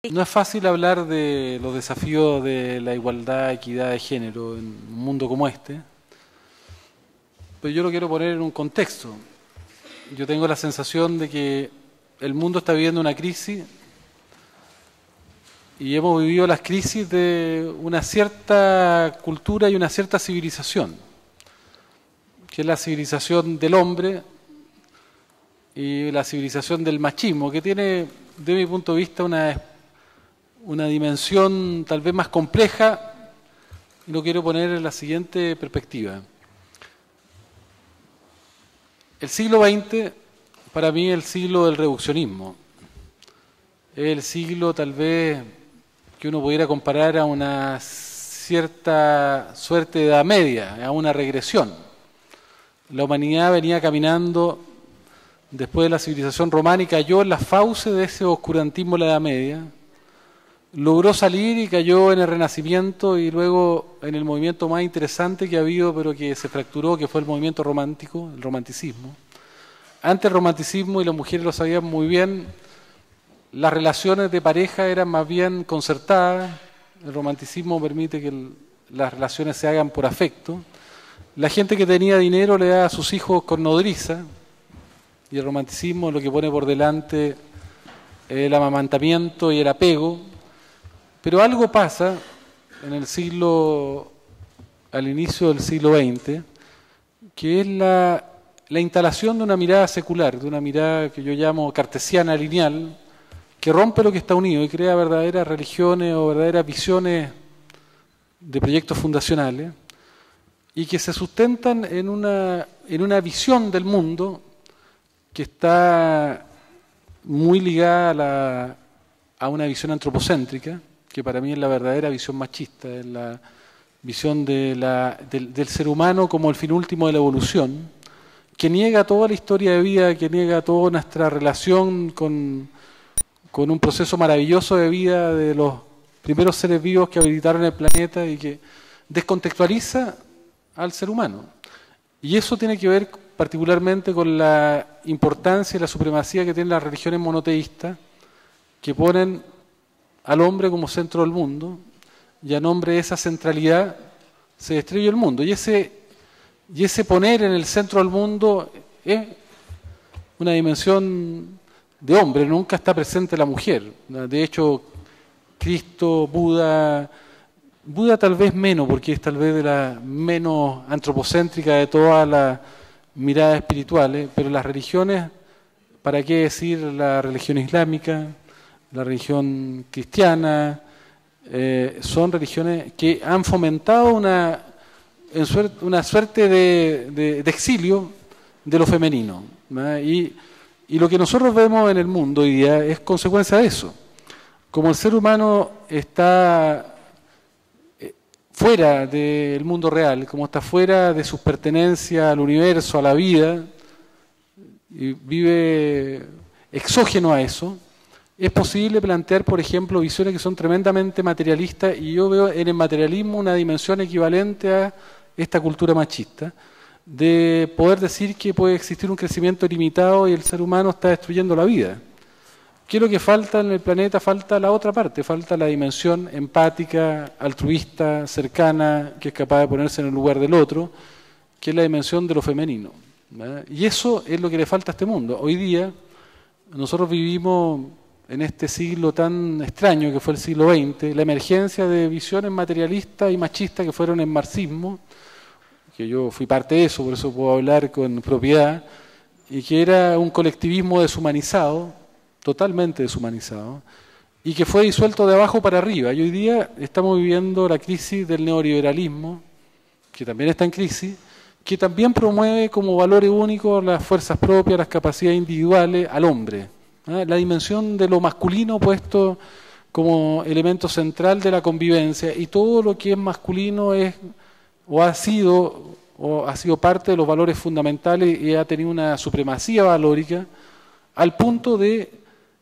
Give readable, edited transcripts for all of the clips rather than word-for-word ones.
No es fácil hablar de los desafíos de la igualdad, equidad de género en un mundo como este, pero yo lo quiero poner en un contexto. Yo tengo la sensación de que el mundo está viviendo una crisis y hemos vivido las crisis de una cierta cultura y una cierta civilización, que es la civilización del hombre y la civilización del machismo, que tiene, de mi punto de vista, una dimensión tal vez más compleja, y lo quiero poner en la siguiente perspectiva. El siglo XX, para mí, es el siglo del reduccionismo. Es el siglo, tal vez, que uno pudiera comparar a una cierta suerte de edad media, a una regresión. La humanidad venía caminando, después de la civilización romana, y cayó en las fauces de ese oscurantismo de la Edad Media. Logró salir y cayó en el Renacimiento y luego en el movimiento más interesante que ha habido, pero que se fracturó, que fue el movimiento romántico, el romanticismo. Antes el romanticismo, y las mujeres lo sabían muy bien, las relaciones de pareja eran más bien concertadas. El romanticismo permite que las relaciones se hagan por afecto. La gente que tenía dinero le daba a sus hijos con nodriza, y el romanticismo lo que pone por delante el amamantamiento y el apego. Pero algo pasa en el siglo, al inicio del siglo XX, que es la instalación de una mirada secular, de una mirada que yo llamo cartesiana lineal, que rompe lo que está unido y crea verdaderas religiones o verdaderas visiones de proyectos fundacionales, y que se sustentan en una visión del mundo que está muy ligada a una visión antropocéntrica, que para mí es la verdadera visión machista, es la visión del ser humano como el fin último de la evolución, que niega toda la historia de vida, que niega toda nuestra relación con un proceso maravilloso de vida de los primeros seres vivos que habitaron el planeta, y que descontextualiza al ser humano. Y eso tiene que ver particularmente con la importancia y la supremacía que tienen las religiones monoteístas, que ponen al hombre como centro del mundo, y a nombre de esa centralidad se destruye el mundo. Y ese poner en el centro del mundo es una dimensión de hombre, nunca está presente la mujer. De hecho, Cristo, Buda tal vez menos, porque es tal vez de la menos antropocéntrica de todas las miradas espirituales, pero las religiones, ¿para qué decir la religión islámica, la religión cristiana? Son religiones que han fomentado una suerte de exilio de lo femenino, ¿no? Y lo que nosotros vemos en el mundo hoy día es consecuencia de eso. Como el ser humano está fuera del mundo real, como está fuera de sus pertenencias al universo, a la vida, y vive exógeno a eso, es posible plantear, por ejemplo, visiones que son tremendamente materialistas, y yo veo en el materialismo una dimensión equivalente a esta cultura machista, de poder decir que puede existir un crecimiento ilimitado y el ser humano está destruyendo la vida. ¿Qué es lo que falta en el planeta? Falta la otra parte, falta la dimensión empática, altruista, cercana, que es capaz de ponerse en el lugar del otro, que es la dimensión de lo femenino, ¿verdad? Y eso es lo que le falta a este mundo. Hoy día nosotros vivimos en este siglo tan extraño que fue el siglo XX, la emergencia de visiones materialistas y machistas que fueron el marxismo, que yo fui parte de eso, por eso puedo hablar con propiedad, y que era un colectivismo deshumanizado, totalmente deshumanizado, y que fue disuelto de abajo para arriba. Y hoy día estamos viviendo la crisis del neoliberalismo, que también está en crisis, que también promueve como valores únicos las fuerzas propias, las capacidades individuales al hombre, ¿eh? La dimensión de lo masculino puesto como elemento central de la convivencia, y todo lo que es masculino es o ha sido parte de los valores fundamentales y ha tenido una supremacía valórica al punto de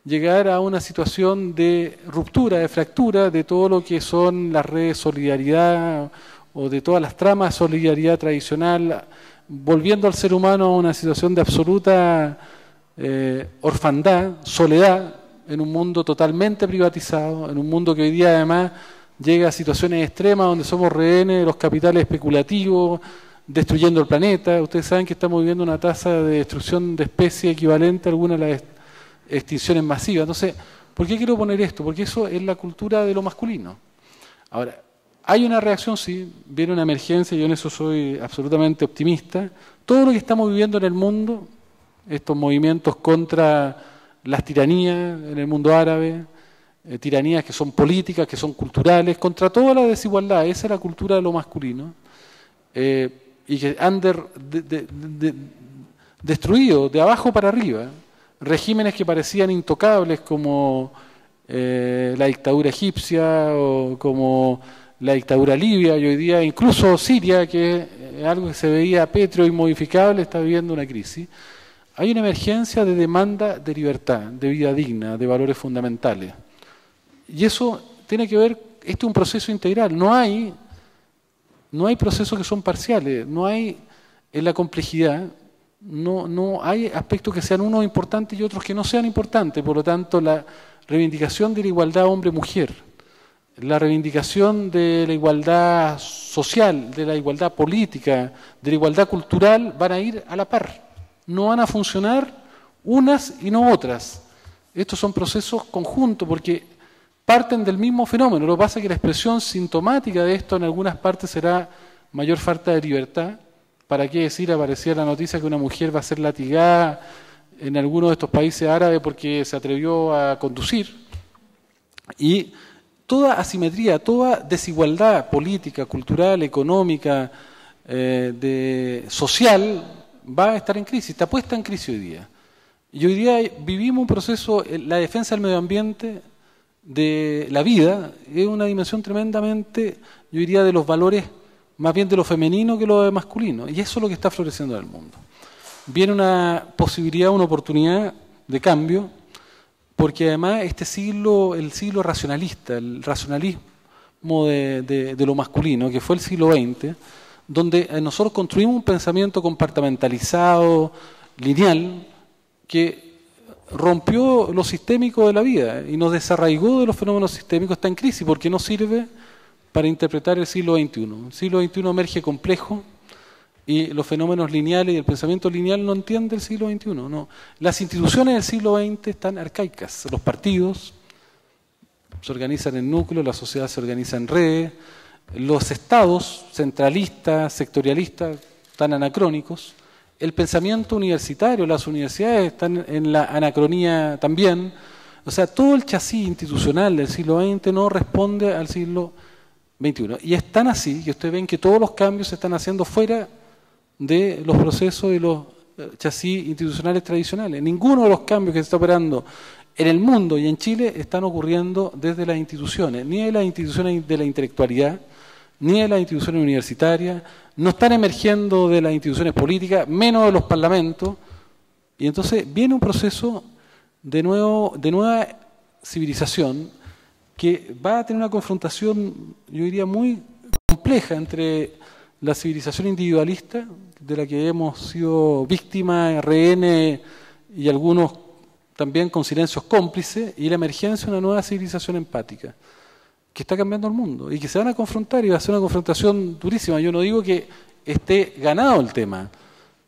llegar a una situación de ruptura, de fractura de todo lo que son las redes de solidaridad o de todas las tramas de solidaridad tradicional, volviendo al ser humano a una situación de absoluta orfandad, soledad, en un mundo totalmente privatizado, en un mundo que hoy día además llega a situaciones extremas donde somos rehenes de los capitales especulativos, destruyendo el planeta. Ustedes saben que estamos viviendo una tasa de destrucción de especies equivalente a algunas de las extinciones masivas. Entonces, ¿por qué quiero poner esto? Porque eso es la cultura de lo masculino. Ahora, hay una reacción, sí, viene una emergencia, yo en eso soy absolutamente optimista. Todo lo que estamos viviendo en el mundo, estos movimientos contra las tiranías en el mundo árabe, tiranías que son políticas, que son culturales, contra toda la desigualdad, esa es la cultura de lo masculino, y que han destruido de abajo para arriba regímenes que parecían intocables como la dictadura egipcia o como la dictadura libia, y hoy día incluso Siria, que es algo que se veía pétreo y modificable, está viviendo una crisis. Hay una emergencia de demanda de libertad, de vida digna, de valores fundamentales. Y eso tiene que ver, este es un proceso integral, no hay procesos que son parciales, no hay en la complejidad, no hay aspectos que sean unos importantes y otros que no sean importantes. Por lo tanto, la reivindicación de la igualdad hombre-mujer, la reivindicación de la igualdad social, de la igualdad política, de la igualdad cultural, van a ir a la par. No van a funcionar unas y no otras. Estos son procesos conjuntos porque parten del mismo fenómeno. Lo que pasa es que la expresión sintomática de esto en algunas partes será mayor falta de libertad. ¿Para qué decir? Aparecía la noticia que una mujer va a ser latigada en alguno de estos países árabes porque se atrevió a conducir. Y toda asimetría, toda desigualdad política, cultural, económica, social, va a estar en crisis, está puesta en crisis hoy día. Y hoy día vivimos un proceso, la defensa del medio ambiente, de la vida, es una dimensión tremendamente, yo diría, de los valores, más bien de lo femenino que lo masculino. Y eso es lo que está floreciendo en el mundo. Viene una posibilidad, una oportunidad de cambio, porque además este siglo, el siglo racionalista, el racionalismo de lo masculino, que fue el siglo XX, donde nosotros construimos un pensamiento compartimentalizado, lineal, que rompió lo sistémico de la vida y nos desarraigó de los fenómenos sistémicos, está en crisis porque no sirve para interpretar el siglo XXI. El siglo XXI emerge complejo y los fenómenos lineales y el pensamiento lineal no entiende el siglo XXI. No. Las instituciones del siglo XX están arcaicas. Los partidos se organizan en núcleos, la sociedad se organiza en redes, los estados centralistas, sectorialistas, están anacrónicos. El pensamiento universitario, las universidades están en la anacronía también. O sea, todo el chasis institucional del siglo XX no responde al siglo XXI. Y es tan así que ustedes ven que todos los cambios se están haciendo fuera de los procesos de los chasis institucionales tradicionales. Ninguno de los cambios que se está operando en el mundo y en Chile están ocurriendo desde las instituciones, ni de las instituciones de la intelectualidad, ni de las instituciones universitarias, no están emergiendo de las instituciones políticas, menos de los parlamentos, y entonces viene un proceso de nueva civilización que va a tener una confrontación, yo diría, muy compleja entre la civilización individualista, de la que hemos sido víctimas, rehenes y algunos también con silencios cómplices, y la emergencia de una nueva civilización empática que está cambiando el mundo y que se van a confrontar y va a ser una confrontación durísima. Yo no digo que esté ganado el tema,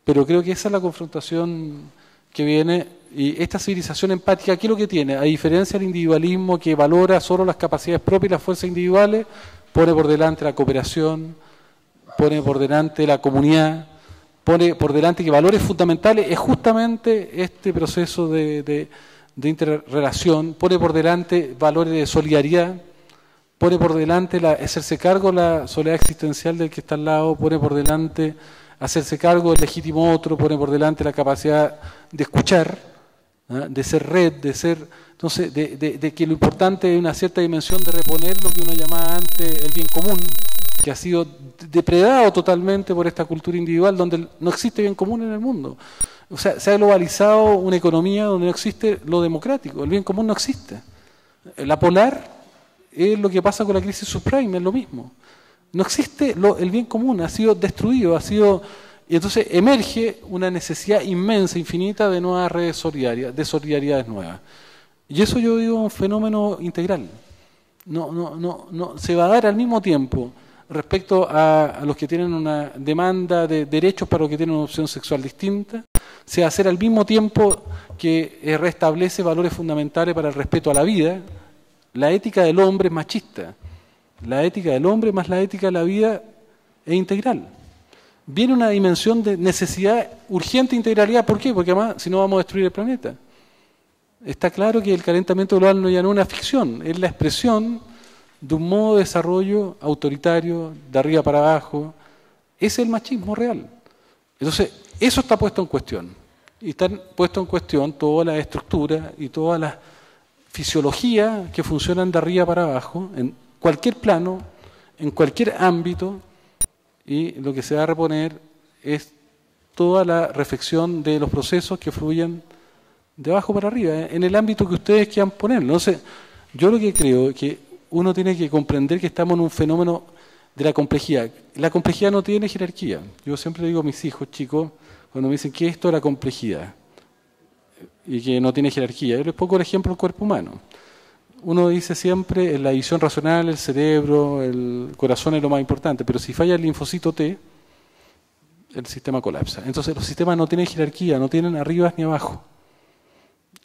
pero creo que esa es la confrontación que viene. Y esta civilización empática, ¿qué es lo que tiene? A diferencia del individualismo que valora solo las capacidades propias y las fuerzas individuales, pone por delante la cooperación, pone por delante la comunidad, pone por delante que valores fundamentales es justamente este proceso de interrelación, pone por delante valores de solidaridad, pone por delante hacerse cargo de la soledad existencial del que está al lado, pone por delante hacerse cargo del legítimo otro, pone por delante la capacidad de escuchar, ¿eh? De ser red, de ser... Entonces, de que lo importante es una cierta dimensión de reponer lo que uno llamaba antes el bien común, que ha sido depredado totalmente por esta cultura individual donde no existe bien común en el mundo. O sea, se ha globalizado una economía donde no existe lo democrático, el bien común no existe. La polar es lo que pasa con la crisis subprime, es lo mismo. No existe el bien común, ha sido destruido, y entonces emerge una necesidad inmensa, infinita de nuevas redes solidarias, de solidaridades nuevas. Y eso yo digo un fenómeno integral. No se va a dar al mismo tiempo respecto a los que tienen una demanda de derechos para los que tienen una opción sexual distinta, se va a hacer al mismo tiempo que restablece valores fundamentales para el respeto a la vida. La ética del hombre es machista. La ética del hombre más la ética de la vida es integral. Viene una dimensión de necesidad urgente de integralidad. ¿Por qué? Porque además, si no, vamos a destruir el planeta. Está claro que el calentamiento global no ya no es una ficción, es la expresión de un modo de desarrollo autoritario, de arriba para abajo. Ese es el machismo real. Entonces, eso está puesto en cuestión. Y están puesto en cuestión toda la estructura y toda la fisiología que funcionan de arriba para abajo, en cualquier plano, en cualquier ámbito, y lo que se va a reponer es toda la reflexión de los procesos que fluyen de abajo para arriba, en el ámbito que ustedes quieran ponerlo. Entonces, yo lo que creo es que uno tiene que comprender que estamos en un fenómeno de la complejidad. La complejidad no tiene jerarquía. Yo siempre digo a mis hijos, chicos, cuando me dicen, ¿qué es esto de la complejidad? Y que no tiene jerarquía. Yo les pongo el ejemplo del cuerpo humano. Uno dice siempre, en la visión racional, el cerebro, el corazón es lo más importante, pero si falla el linfocito T, el sistema colapsa. Entonces los sistemas no tienen jerarquía, no tienen arriba ni abajo.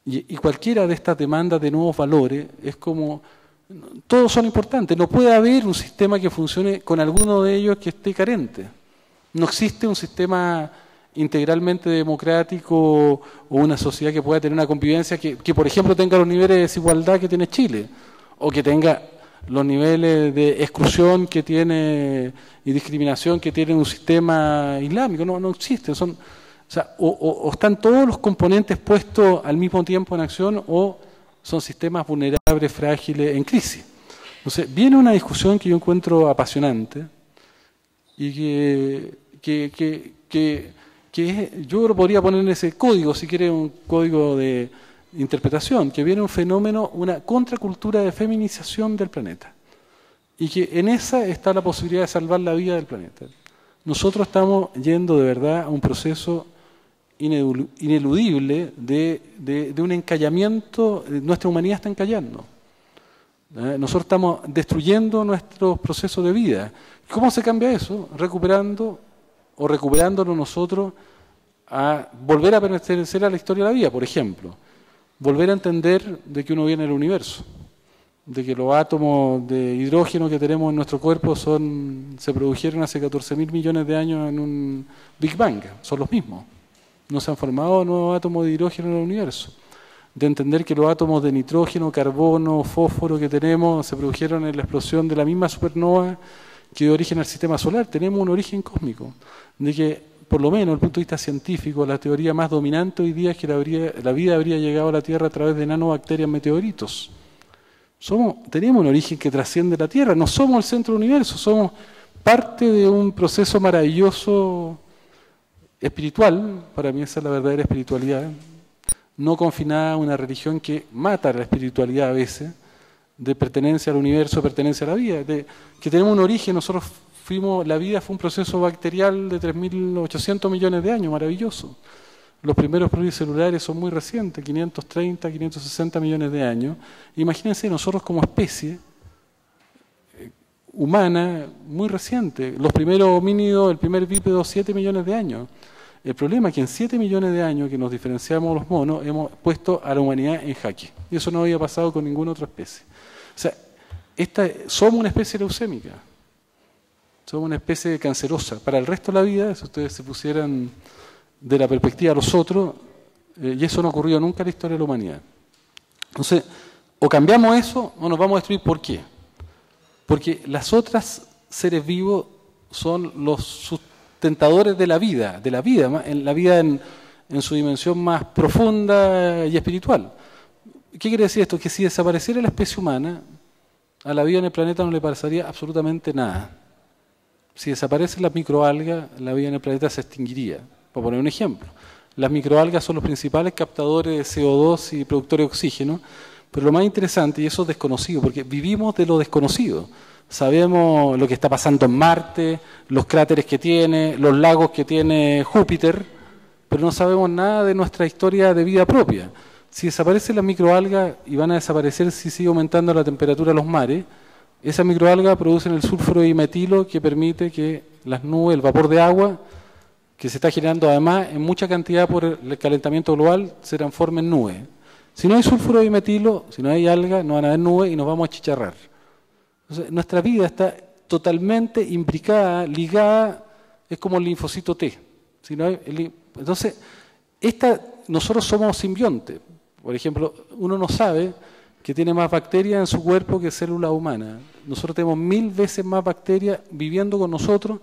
Y cualquiera de estas demandas de nuevos valores es como, todos son importantes, no puede haber un sistema que funcione con alguno de ellos que esté carente. No existe un sistema integralmente democrático o una sociedad que pueda tener una convivencia que, por ejemplo, tenga los niveles de desigualdad que tiene Chile, o que tenga los niveles de exclusión que tiene y discriminación que tiene un sistema islámico. No existe. Son, o están todos los componentes puestos al mismo tiempo en acción, o son sistemas vulnerables, frágiles, en crisis. Entonces, viene una discusión que yo encuentro apasionante y que yo lo podría poner en ese código, si quiere, un código de interpretación, que viene un fenómeno, una contracultura de feminización del planeta. Y que en esa está la posibilidad de salvar la vida del planeta. Nosotros estamos yendo de verdad a un proceso ineludible de un encallamiento. Nuestra humanidad está encallando. Nosotros estamos destruyendo nuestros procesos de vida. ¿Cómo se cambia eso? Recuperándolo nosotros a volver a pertenecer a la historia de la vida, por ejemplo. Volver a entender de que uno viene del universo, de que los átomos de hidrógeno que tenemos en nuestro cuerpo se produjeron hace 14.000 millones de años en un Big Bang, son los mismos. No se han formado nuevos átomos de hidrógeno en el universo. De entender que los átomos de nitrógeno, carbono, fósforo que tenemos se produjeron en la explosión de la misma supernova que dio origen al sistema solar. Tenemos un origen cósmico, de que, por lo menos desde el punto de vista científico, la teoría más dominante hoy día es que la vida habría llegado a la Tierra a través de nanobacterias meteoritos. Tenemos un origen que trasciende la Tierra, no somos el centro del universo, somos parte de un proceso maravilloso espiritual. Para mí esa es la verdadera espiritualidad, no confinada a una religión que mata la espiritualidad a veces, de pertenencia al universo, pertenencia a la vida, que tenemos un origen. Nosotros la vida fue un proceso bacterial de 3.800 millones de años, maravilloso. Los primeros pluricelulares son muy recientes, 530, 560 millones de años. Imagínense nosotros como especie humana muy reciente. Los primeros homínidos, el primer bípedo, 7 millones de años. El problema es que en 7 millones de años que nos diferenciamos los monos, hemos puesto a la humanidad en jaque. Y eso no había pasado con ninguna otra especie. O sea, somos una especie leucémica. Somos una especie cancerosa. Para el resto de la vida, si ustedes se pusieran de la perspectiva de los otros, y eso no ha ocurrido nunca en la historia de la humanidad. Entonces, o cambiamos eso o nos vamos a destruir. ¿Por qué? Porque las otras seres vivos son los sustentadores de la vida en su dimensión más profunda y espiritual. ¿Qué quiere decir esto? Que si desapareciera la especie humana, a la vida en el planeta no le pasaría absolutamente nada. Si desaparecen las microalgas, la vida en el planeta se extinguiría. Por poner un ejemplo. Las microalgas son los principales captadores de CO2 y productores de oxígeno, pero lo más interesante, y eso es desconocido, porque vivimos de lo desconocido. Sabemos lo que está pasando en Marte, los cráteres que tiene, los lagos que tiene Júpiter, pero no sabemos nada de nuestra historia de vida propia. si desaparecen las microalgas y van a desaparecer si sigue aumentando la temperatura de los mares, esas microalgas producen el sulfuro de dimetilo que permite que las nubes, el vapor de agua, que se está generando además en mucha cantidad por el calentamiento global, se transforme en nubes. Si no hay sulfuro de dimetilo, si no hay algas, no van a haber nubes y nos vamos a achicharrar. Entonces, nuestra vida está totalmente imbricada, ligada, es como el linfocito T. Si no hay, entonces, nosotros somos simbiontes. Por ejemplo, uno no sabe que tiene más bacterias en su cuerpo que células humanas. Nosotros tenemos 1000 veces más bacterias viviendo con nosotros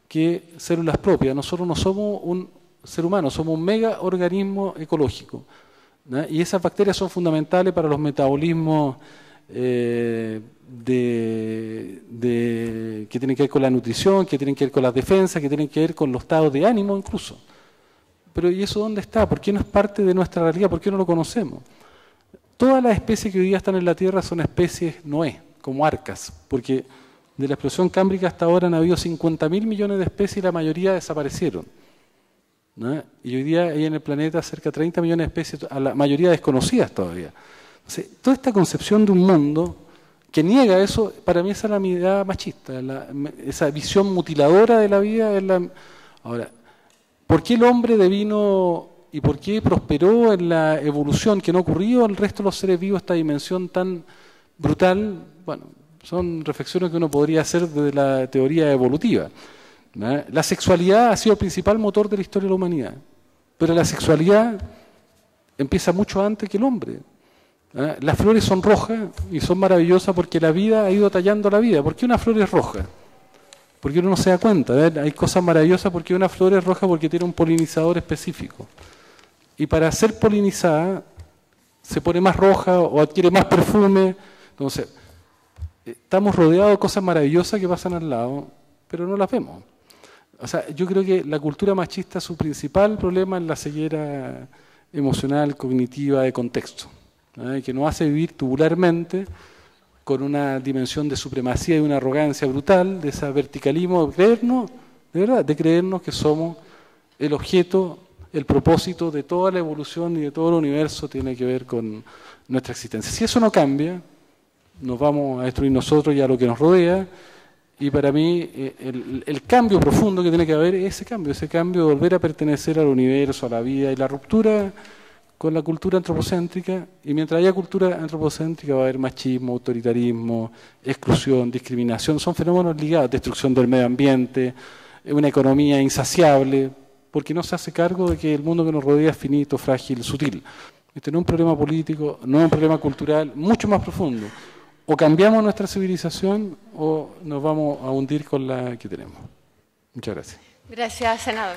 que células propias. Nosotros no somos un ser humano, somos un mega organismo ecológico, ¿no? Y esas bacterias son fundamentales para los metabolismos que tienen que ver con la nutrición, que tienen que ver con las defensas, que tienen que ver con los estados de ánimo incluso. Pero ¿y eso dónde está? ¿Por qué no es parte de nuestra realidad? ¿Por qué no lo conocemos? Todas las especies que hoy día están en la Tierra son especies Noé, como arcas, porque de la explosión cámbrica hasta ahora han habido 50.000 millones de especies y la mayoría desaparecieron, ¿no? Y hoy día hay en el planeta cerca de 30 millones de especies, a la mayoría desconocidas todavía. Entonces, toda esta concepción de un mundo que niega eso, para mí esa es la mirada machista, esa visión mutiladora de la vida. Ahora, ¿por qué el hombre devino y por qué prosperó en la evolución que no ocurrió al resto de los seres vivos esta dimensión tan brutal? Bueno, son reflexiones que uno podría hacer desde la teoría evolutiva, ¿no? La sexualidad ha sido el principal motor de la historia de la humanidad, pero la sexualidad empieza mucho antes que el hombre. Las flores son rojas y son maravillosas porque la vida ha ido tallando la vida. ¿Por qué una flor es roja? Porque uno no se da cuenta. Hay cosas maravillosas porque una flor es roja porque tiene un polinizador específico. Y para ser polinizada se pone más roja o adquiere más perfume. Entonces, estamos rodeados de cosas maravillosas que pasan al lado, pero no las vemos. O sea, yo creo que la cultura machista, su principal problema es la ceguera emocional, cognitiva, de contexto, ¿no? Que nos hace vivir tubularmente con una dimensión de supremacía y una arrogancia brutal, de ese verticalismo, de creernos, de verdad, de creernos que somos el objeto, el propósito de toda la evolución y de todo el universo tiene que ver con nuestra existencia. Si eso no cambia, nos vamos a destruir nosotros y a lo que nos rodea, y para mí el cambio profundo que tiene que haber es ese cambio de volver a pertenecer al universo, a la vida, y la ruptura con la cultura antropocéntrica. Y mientras haya cultura antropocéntrica va a haber machismo, autoritarismo, exclusión, discriminación, son fenómenos ligados, destrucción del medio ambiente, una economía insaciable, porque no se hace cargo de que el mundo que nos rodea es finito, frágil, sutil. Este no es un problema político, no es un problema cultural, mucho más profundo. O cambiamos nuestra civilización o nos vamos a hundir con la que tenemos. Muchas gracias. Gracias, senador.